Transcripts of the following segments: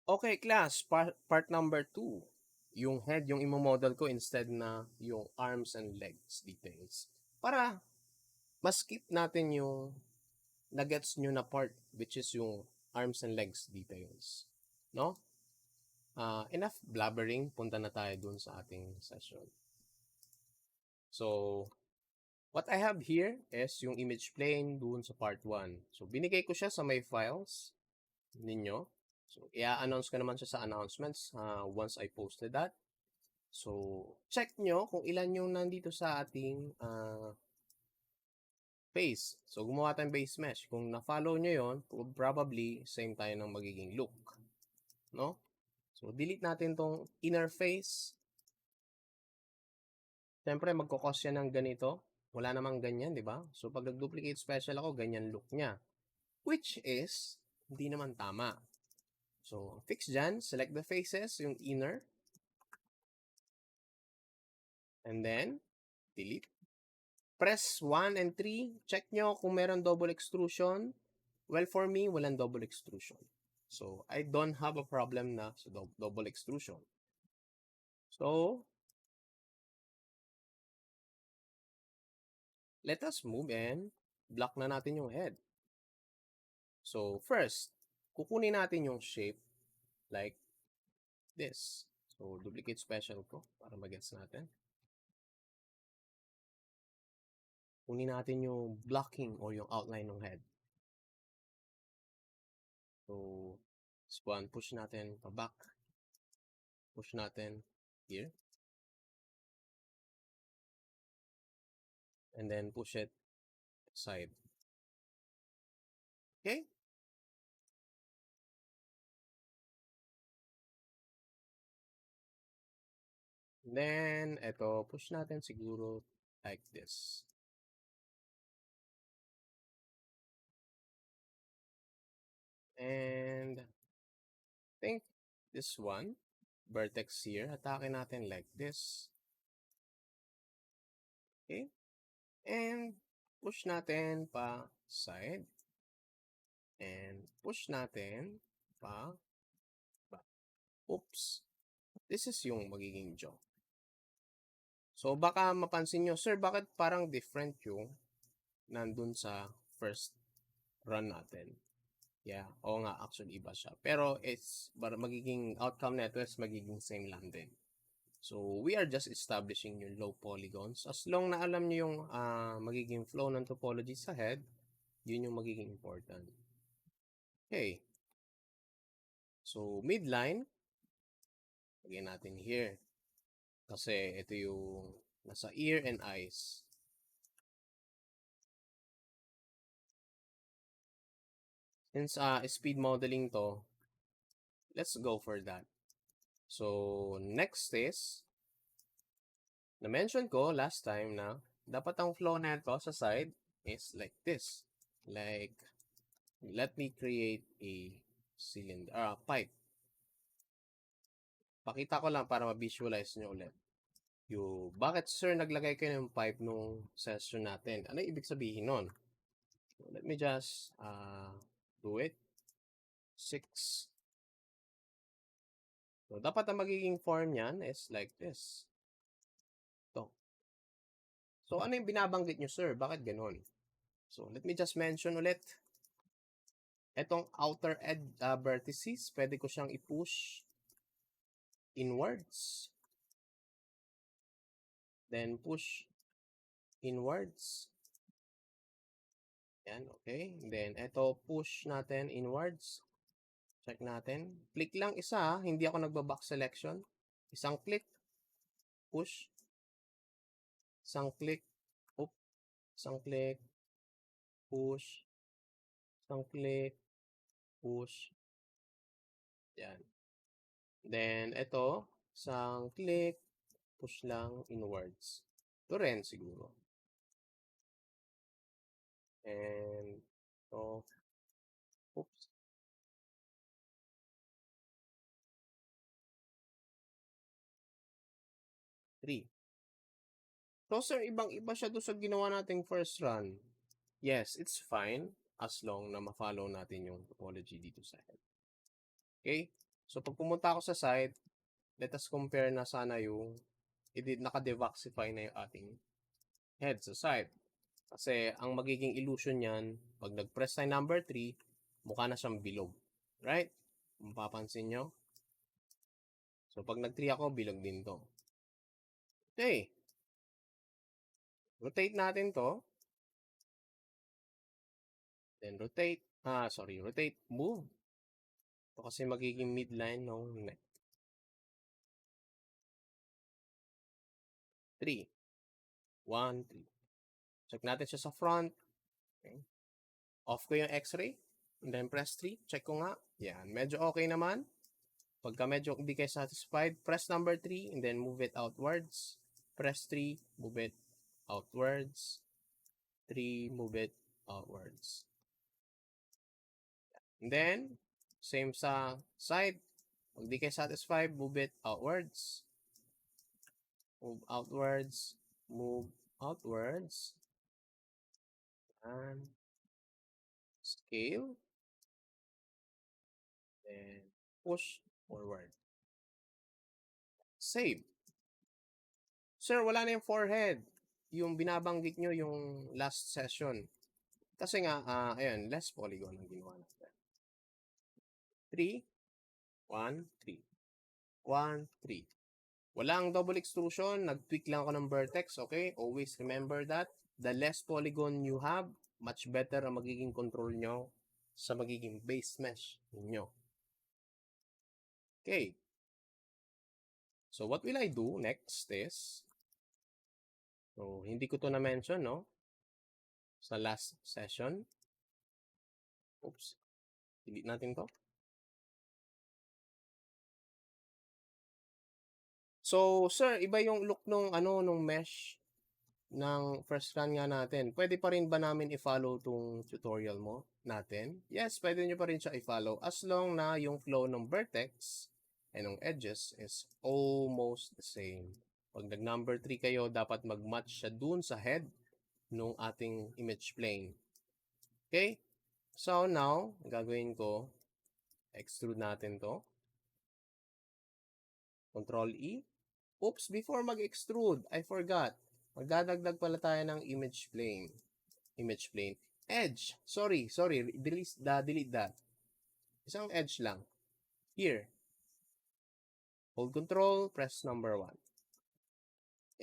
Okay, class, part number 2. Yung head, yung imo-model ko instead na yung arms and legs details. Para ma-skip natin yung na-gets nyo na part, which is yung arms and legs details. No? Enough blabbering, punta na tayo dun sa ating session. So, what I have here is yung image plane dun sa part 1. So, binigay ko siya sa my files ninyo. So, i-announce ko naman siya sa announcements once I posted that. So, check nyo kung ilan yung nandito sa ating base. So, gumawa tayong base mesh. Kung na-follow nyo yon, probably same tayo ng magiging look. No? So, delete natin tong inner face. Siyempre, magkakos yan ng ganito. Wala namang ganyan, di ba? So, pag nag-duplicate special ako, ganyan look niya. Which is, hindi naman tama. So, fix dyan. Select the faces, yung inner. And then, delete. Press 1 and 3. Check nyo kung meron double extrusion. Well, for me, walang double extrusion. So, I don't have a problem na sa double extrusion. So, let us move and block na natin yung head. So, first, kukunin natin yung shape like this. So, duplicate special ko para mag-gets natin. Kunin natin yung blocking or yung outline ng head. So, this one, push natin pa back. Push natin here. And then push it side. Okay? Then, eto, push natin siguro like this. And, I think this one, vertex here, atake natin like this. Okay? And, push natin pa side. And, push natin pa back. Oops. This is yung magiging jaw. So, baka mapansin nyo, sir, bakit parang different yung nandun sa first run natin? Yeah, oo nga, actually iba siya. Pero it's, magiging outcome neto is magiging same lang din. So, we are just establishing yung low polygons. As long na alam nyo yung magiging flow ng topology sa head, yun yung magiging important. Okay. So, midline, lagyan natin here. Kasi ito yung nasa ear and eyes. Since speed modeling to, let's go for that. So, next is, na-mention ko last time na dapat ang flow neto sa side is like this. Like, let me create a cylinder, pipe. Pakita ko lang para ma-visualize nyo ulit. Bakit sir naglagay kayo ng pipe nung session natin? Ano ibig sabihin nun? So, let me just do it. 6. So, dapat ang magiging form niyan is like this. Ito. So, ano yung binabanggit nyo, sir? Bakit ganun? So, let me just mention ulit. Etong outer edge vertices, pwede ko siyang i-push inwards. Then, push inwards. Yan, okay. Then, eto, push natin inwards. Check natin. Click lang isa, hindi ako nagba-back selection. Isang click, push. Isang click, up. Isang click, push. Isang click, push. Yan. Then, ito, isang click, push lang inwards. Ito rin siguro. And, so, oops. Three. So, sir, ibang-iba siya doon sa ginawa nating first run. Yes, it's fine as long na ma-follow natin yung topology dito sa head. Okay? So, pag pumunta ako sa site, let us compare na sana yung naka-devoxify na yung ating head sa site. Kasi, ang magiging illusion niyan, pag nag-press tayo number 3, mukha na siyang bilog. Right? Kung mapapansin nyo. So, pag nag-3 ako, bilog din to. Okay. Rotate natin to. Then, rotate. Rotate. Move. Ito kasi magiging midline ng neck. 3. 1, 3. Check natin siya sa front. Okay. Off ko yung x-ray. And then press 3. Check ko nga. Yan. Medyo okay naman. Pagka medyo hindi kayo satisfied, press number 3 and then move it outwards. Press 3, move it outwards. 3, move it outwards. And then, same sa side. Pag di kayo satisfied, move it outwards. Move outwards. Move outwards. And scale. Then push forward. Save. Sir, wala na yung forehead. Yung binabanggit nyo yung last session. Kasi nga, ayun, less polygon ang ginawa natin. 3, 1, 3. 1, 3. Walang double extrusion. Nag-tweak lang ako ng vertex, okay? Always remember that. The less polygon you have, much better ang magiging control nyo sa magiging base mesh ninyo. Okay. So, what will I do next is, so, hindi ko to na-mention, no? Sa last session. Oops. Delete natin to. So, sir, iba yung look nung mesh ng first run nga natin. Pwede pa rin ba namin i-follow tong tutorial mo natin? Yes, pwede nyo pa rin siya i-follow as long na yung flow ng vertex and ng edges is almost the same. Pag nag-number 3 kayo, dapat mag-match siya dun sa head nung ating image plane. Okay? So, now, gagawin ko, extrude natin to. Control E. Oops, before mag-extrude, I forgot. Magdadagdag pala tayo ng image plane. Image plane. Edge. Sorry. Delete that. Isang edge lang. Here. Hold control, press number 1.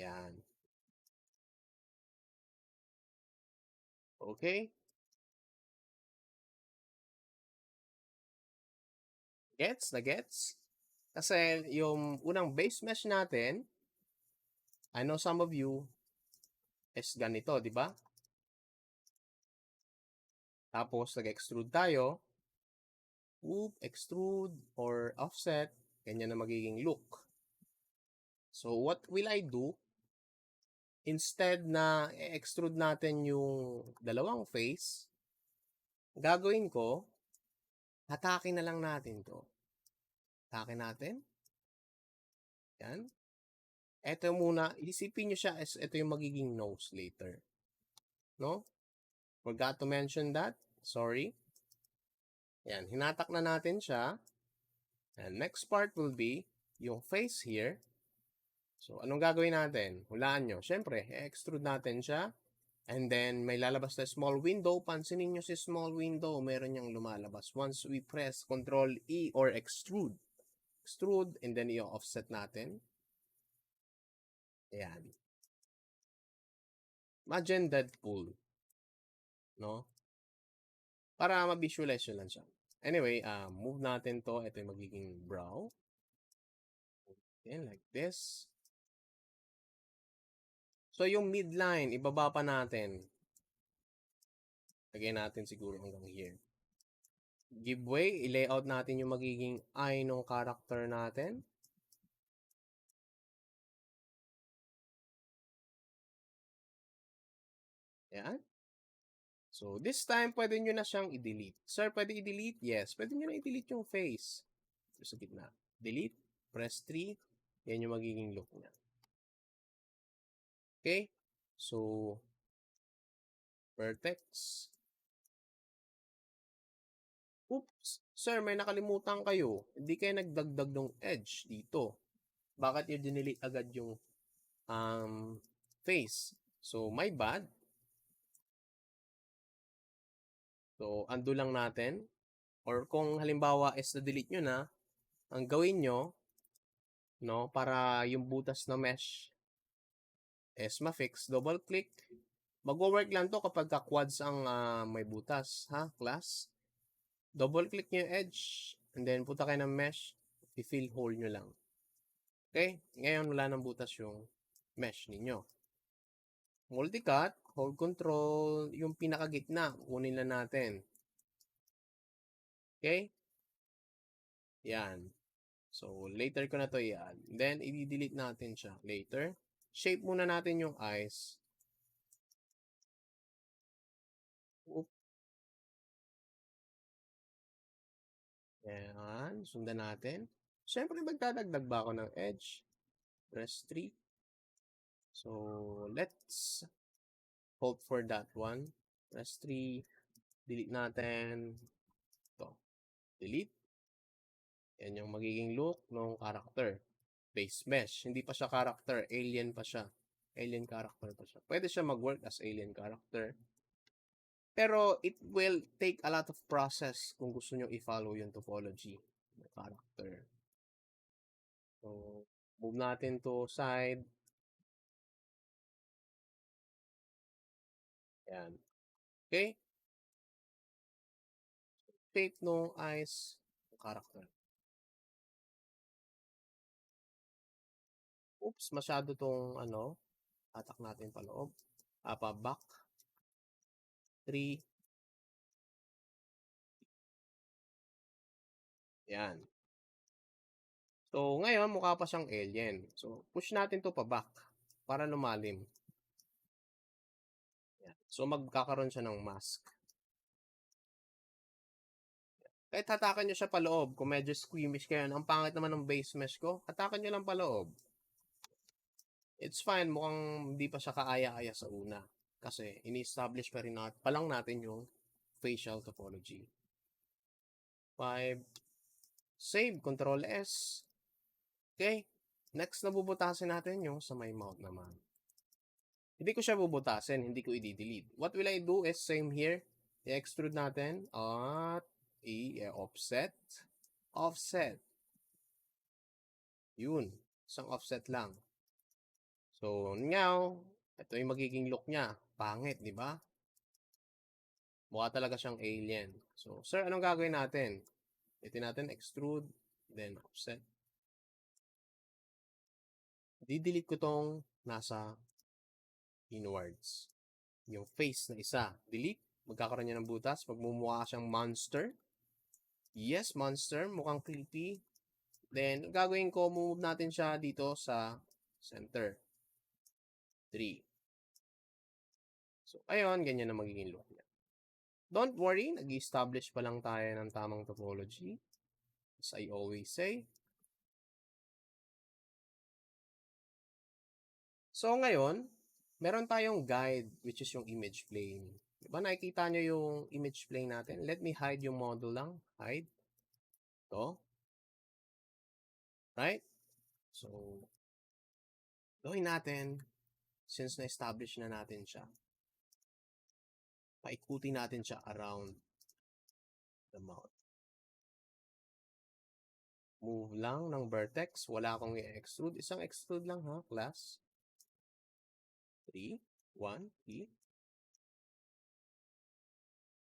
Yan. Okay. Gets? Na-gets? Kasi yung unang base mesh natin, I know some of you is ganito, di ba? Tapos, nag-extrude tayo. Whoop, extrude, or offset. Ganyan na magiging look. So, what will I do? Instead na i-extrude natin yung dalawang face, gagawin ko, hatakin na lang natin to. Hatakin natin. Yan. Ito muna, isipin nyo siya as ito yung magiging nose later. No? Forgot to mention that. Sorry. Yan, hinatak na natin siya. And next part will be yung face here. So, anong gagawin natin? Hulaan nyo. Siyempre, i-extrude natin siya. And then, may lalabas na small window. Pansinin nyo si small window. Meron niyang lumalabas. Once we press Control E or extrude. Extrude, and then i-offset natin. Ayan. Imagine Deadpool. No? Para ma-visualize nyo lang siya. Anyway, move natin to. Ito yung magiging brow. Ayan, like this. So, yung midline, ibaba pa natin. Lagyan natin siguro hanggang here. Give way, i-layout natin yung magiging eye ng character natin. Ayan. So, this time, pwede nyo na siyang i-delete. Sir, pwede i-delete? Yes. Pwede nyo na i-delete yung face. Sa gitna. Delete. Press 3. Yan yung magiging look niya. Okay? So, vertex. Oops. Sir, may nakalimutan kayo. Hindi kayo nagdagdag ng edge dito. Bakit nyo dinilit agad yung face? So, my bad. So, undo lang natin. Or kung halimbawa is na-delete nyo na, ang gawin nyo, no, para yung butas na mesh is ma-fix, double click. Mag-work lang to kapag quads ang may butas, ha, class? Double click nyo yung edge, and then punta kayo ng mesh, i-fill hole nyo lang. Okay? Ngayon, wala nang butas yung mesh ninyo. Multicut, hold control, yung pinakagitna, kunin na natin. Okay? Yan. So, later ko na to i-add. Then, i-delete natin siya later. Shape muna natin yung eyes. Oop. Yan. Sundan natin. Siyempre, magdadagdag ba ako ng edge? Press 3. So, let's hope for that one. Press 3. Delete natin. Ito. Delete. Yan yung magiging look ng character. Base mesh. Hindi pa siya character. Alien pa siya. Alien character pa siya. Pwede siya mag-work as alien character. Pero it will take a lot of process kung gusto nyo i-follow yung topology ng character. So, move natin to side. Yan. Okay? Shape ng eyes ng character. Oops, masyado tong atak natin pa loob. Pa back. 3. Yan. So, ngayon, mukha pa siyang alien. So, push natin to pa back para lumalim. Yan. So, magkakaroon siya ng mask. Kahit hatakan nyo siya paloob, kung medyo squeamish kayo, ang pangit naman ng base mesh ko, hatakan nyo lang paloob. It's fine, mukhang hindi pa siya kaaya-aya sa una. Kasi, ini-establish pa rin pa lang natin yung facial topology. 5. Save, Control S. Okay. Next na bubutasin natin yung sa may mouth naman. Hindi ko siya bubutasin, hindi ko i-delete. What will I do is same here. I-extrude natin at i-offset. Offset. Yun. Isang offset lang. So, now, ito yung magiging look niya. Pangit, di ba? Mukha talaga siyang alien. So, sir, anong gagawin natin? Ito natin, extrude, then offset. Di-delete ko tong nasa inwards. Yung face na isa. Delete. Magkakaroon niya ng butas. Magmumukha siyang monster. Yes, monster. Mukhang creepy. Then, gagawin ko, move natin siya dito sa center. 3. So, ayun, ganyan na magiging look niya. Don't worry, nag-establish pa lang tayo ng tamang topology. As I always say. So, ngayon, meron tayong guide, which is yung image plane. Diba, nakikita nyo yung image plane natin? Let me hide yung model lang. Hide. Ito. Right? So, gawin natin, since na-establish na natin siya, paikuti natin siya around the mouth. Move lang ng vertex. Wala akong i-extrude. Isang extrude lang ha, class. 3, 1, 3.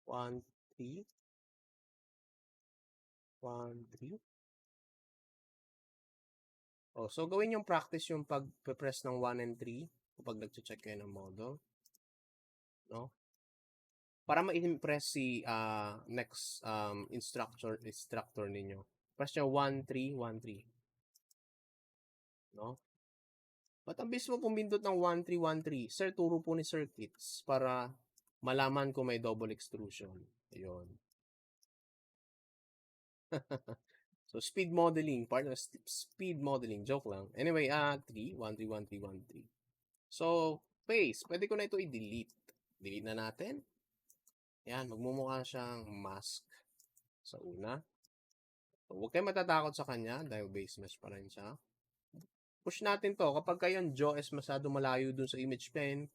1, 3. 1, 3. Oh, so gawin yung practice yung pag-press ng 1 and 3 kapag nag-check kayo ng model. No? Para ma-impress si next instructor ninyo. Press nyo 1, 3, 1, 3. No? Ba't ang bis mo pumindot ng 1, 3, 1, 3? Sir, turo po ni circuits para malaman kung may double extrusion. Ayun. So, speed modeling. Part of speed modeling. Joke lang. Anyway, 3. 1, 3, 1, 3, 1, 3. So, face. Pwede ko na ito i-delete. Delete na natin. Yan. Magmumukha siyang mask sa una. So, huwag kayong matatakot sa kanya dahil base mesh pa rin siya. Push natin 'to kapagka yung jaw is masyadong malayo dun sa image plane,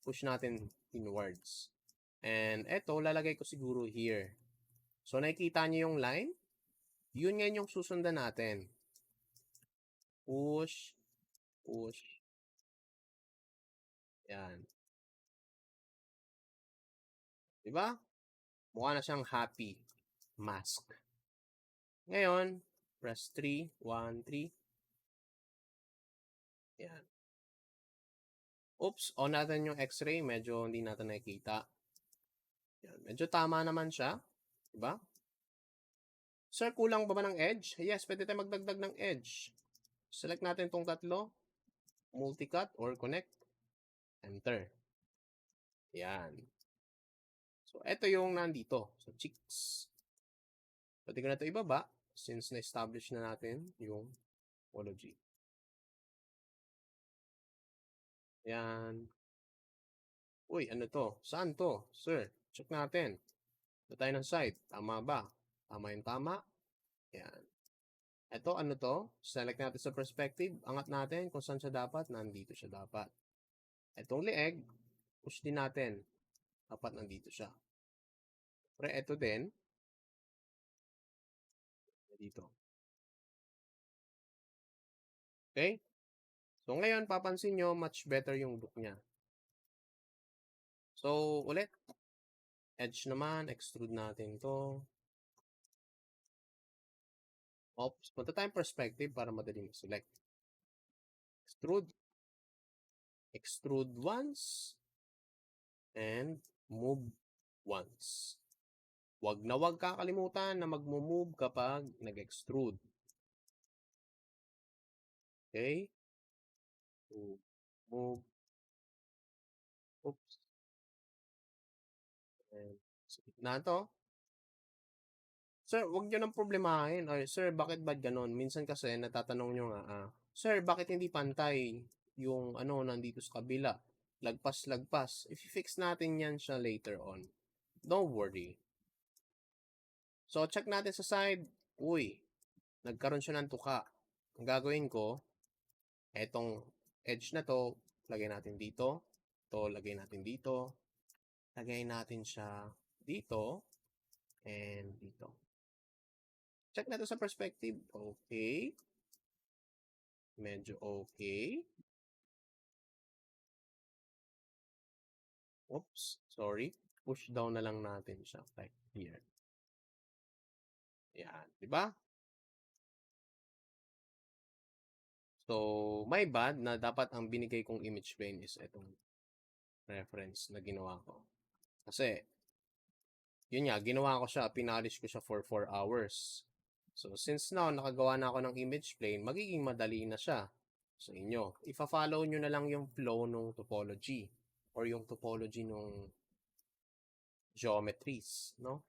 push natin inwards. And eto lalagay ko siguro here. So, nakikita niyo yung line? Yun ngayon yung susundan natin. Push, push. Yan. 'Di ba? Mukha na siyang happy mask. Ngayon, press 3, 1, 3. Yan. Oops, on natin yung x-ray. Medyo hindi natin nakikita. Yan. Medyo tama naman siya. 'Di ba? Sir, kulang ba ng edge? Yes, pwede tayo magdagdag ng edge. Select natin itong tatlo. Multicut or connect. Enter. Yan. So, ito yung nandito. So, cheeks. Pwede ko na ito ibaba since na-establish na natin yung topology. Yan. Uy, ano to? Saan to? Sir, check natin. Ito tayo ng site. Tama ba? Tama yung tama. Yan. Ito, ano to? Select natin sa perspective. Angat natin kung saan siya dapat. Nandito siya dapat. Itong leeg, push din natin. Dapat nandito siya. Pero ito din. Dito. Okay? So, ngayon, papansin nyo, much better yung look niya. So, ulit. Edge naman, extrude natin to. Oops, punta tayong perspective para madali mag-select. Extrude. Extrude once. And move once. Wag na wag kakalimutan na magmo-move kapag nag-extrude. Okay? So, move. Oops. And sa gitna to. Sir, wag nyo nang problemahin. Or, sir, bakit ba ganon? Minsan kasi natatanong nyo nga, sir, bakit hindi pantay yung ano nandito sa kabila? Lagpas-lagpas. If fix natin yan siya later on. Don't worry. So, check natin sa side. Uy, nagkaroon siya ng tuka. Ang gagawin ko, etong edge na to, lagay natin dito. Ito, lagay natin dito. Lagay natin siya dito. And dito. Check natin sa perspective. Okay. Medyo okay. Oops, sorry. Push down na lang natin siya. Like here. Yan. Diba? So, my bad na dapat ang binigay kong image plane is itong reference na ginawa ko. Kasi, yun nga, ginawa ko siya, pinalish ko siya for 4 hours. So, since now, nakagawa na ako ng image plane, magiging madali na siya sa inyo. Ifa-follow nyo na lang yung flow ng topology or yung topology ng geometries, no?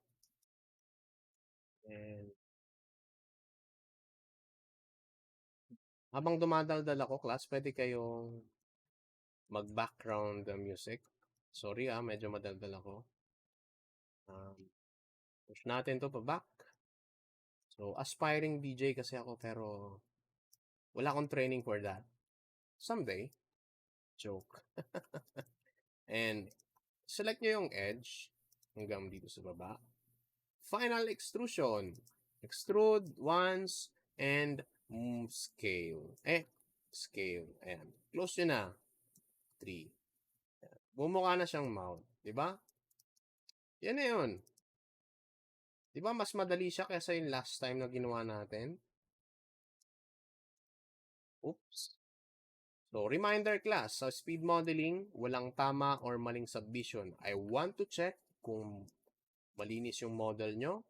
And, habang dumadaldal ako, class, pwede kayong mag-background music. Sorry medyo madaldal ako. Push natin to pa back. So, aspiring DJ kasi ako pero wala akong training for that. Someday. Joke. And, select nyo yung edge hanggang dito sa baba. Final extrusion. Extrude once and scale. Scale. Ayan. Close nyo na. 3. Bumukha na siyang mount. Diba? Yan na yun. Diba mas madali siya kaysa yung last time na ginawa natin? Oops. So, reminder class, sa speed modeling, walang tama or maling submission. I want to check kung malinis yung model nyo.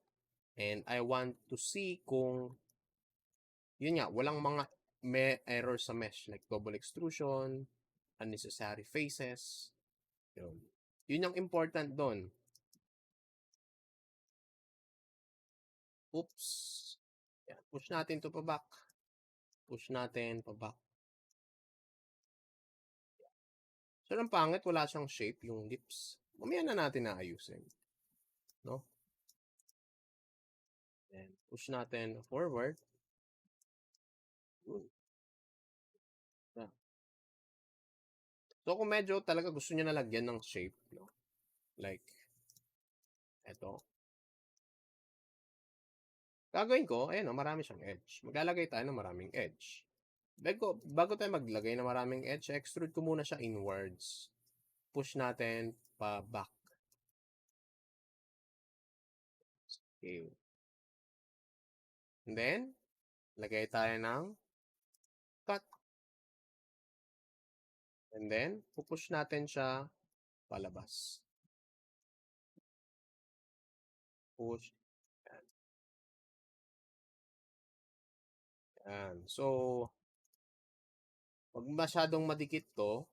And I want to see kung, yun nga, walang mga error sa mesh. Like double extrusion, unnecessary faces. Yun. Yun yung important doon. Oops. Yan. Push natin to pa back. Push natin pa back. So, ang pangit, wala siyang shape, yung lips. Mamaya na natin naayusin. No? Then, Push natin forward. Yeah. So, kung medyo talaga gusto niyo na lagyan ng shape, no? Like, eto. Gagawin ko, ayan o, marami siyang edge. Maglalagay tayo ng maraming edge. Bago tayo maglagay ng maraming edge, extrude ko muna siya inwards. Push natin pa back. Okay. And then, lagay tayo ng cut. And then, pupush natin siya palabas. Push. Yan. Yan. So, pag masyadong madikit to,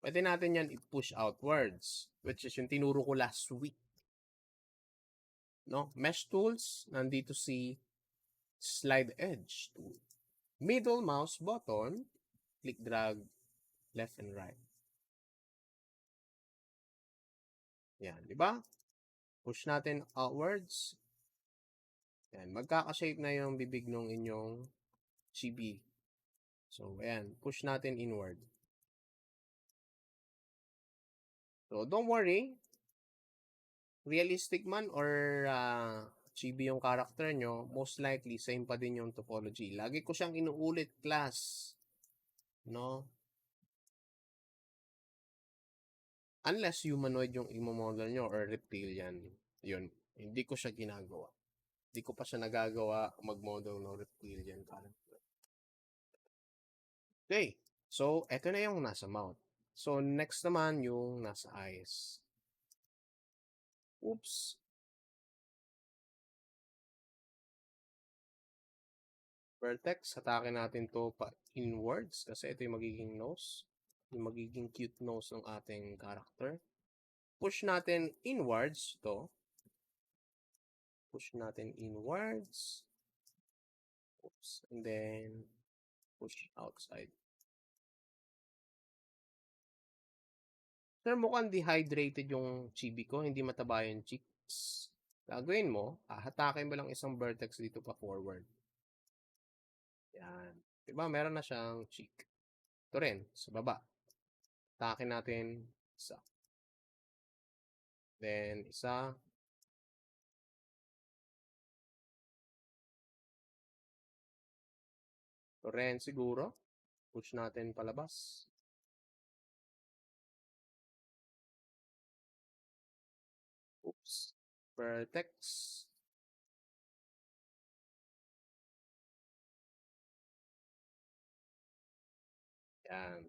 pwede natin yan i-push outwards, which is yung tinuro ko last week. No? Mesh tools, nandito si slide edge tool. Middle mouse button, click drag left and right. Yan, di ba? Push natin outwards. Yan, magkaka-shape na yung bibig ng inyong chibi. So, ayan, push natin inward. So, don't worry. Realistic man or chibi yung character nyo, most likely, same pa din yung topology. Lagi ko siyang inuulit, class. No? Unless humanoid yung imo-model nyo or reptilian. Yun, hindi ko siya ginagawa. Hindi ko pa siya nagagawa mag-model ng reptilian character. Okay. So, eto na yung nasa mouth. So, next naman yung nasa eyes. Oops. Vertex, hatakin natin to pa inwards kasi ito yung magiging nose. Yung magiging cute nose ng ating character. Push natin inwards to. Push natin inwards. Oops. And then, push outside. Sir, mukhang dehydrated yung chibi ko. Hindi mataba yung cheeks. Gagawin mo, hatakin mo lang isang vertex dito pa forward. Yan. Diba, meron na siyang cheek. Ito rin, sa baba. Hatakin natin isa. Then, isa. Ito rin siguro. Push natin palabas. Oops. Vertex. Yan.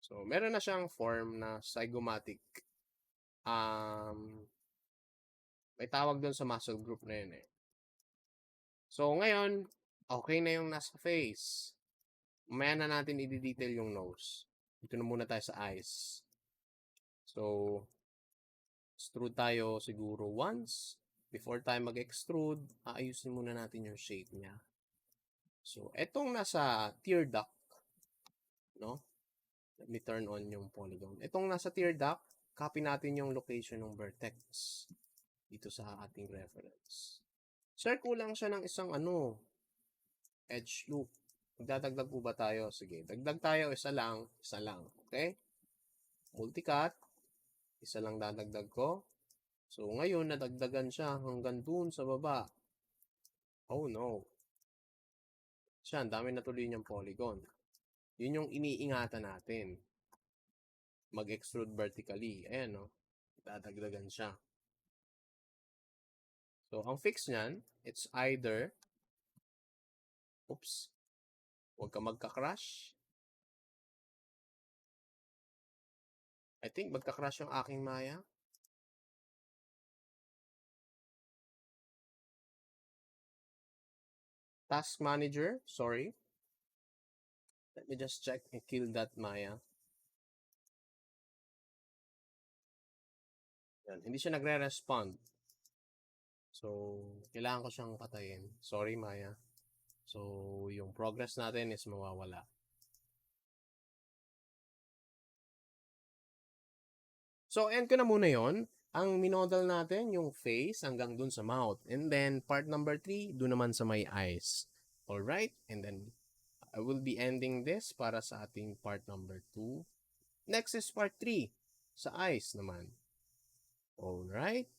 So, meron na siyang form na zygomatic. May tawag doon sa muscle group na yun eh. So, ngayon, okay na yung nasa face. Mamaya na natin i-detail yung nose. Dito na muna tayo sa eyes. So, extrude tayo siguro once. Before tayo mag-extrude, aayusin muna natin yung shape niya. So, etong nasa tear duct, no? Let me turn on yung polygon. Itong nasa tear duct, copy natin yung location ng vertex dito sa ating reference. Sir, kulang siya ng isang edge loop. Magdadagdag po ba tayo? Sige, dagdag tayo, isa lang. Okay? Multicut, isa lang dadagdag ko. So, ngayon, nadagdagan siya hanggang dun sa baba. Oh, no. Siya, ang dami na tuloy niyang polygon. Yun yung iniingatan natin. Mag-extrude vertically. Ayan, no? Dadagdagan siya. So, ang fix niyan, it's either, oops, huwag ka magka-crash. I think magka-crash yung aking Maya. Task Manager, sorry. Let me just check and kill that Maya. Yan, hindi siya nagre-respond. So, kailangan ko siyang patayin. Sorry, Maya. So, yung progress natin is mawawala. So, end ko na muna yon. ang minodel natin yung face hanggang dun sa mouth. And then, part number 3, dun naman sa may eyes. Alright? And then, I will be ending this para sa ating part number 2. Next is part 3, sa eyes naman. Alright?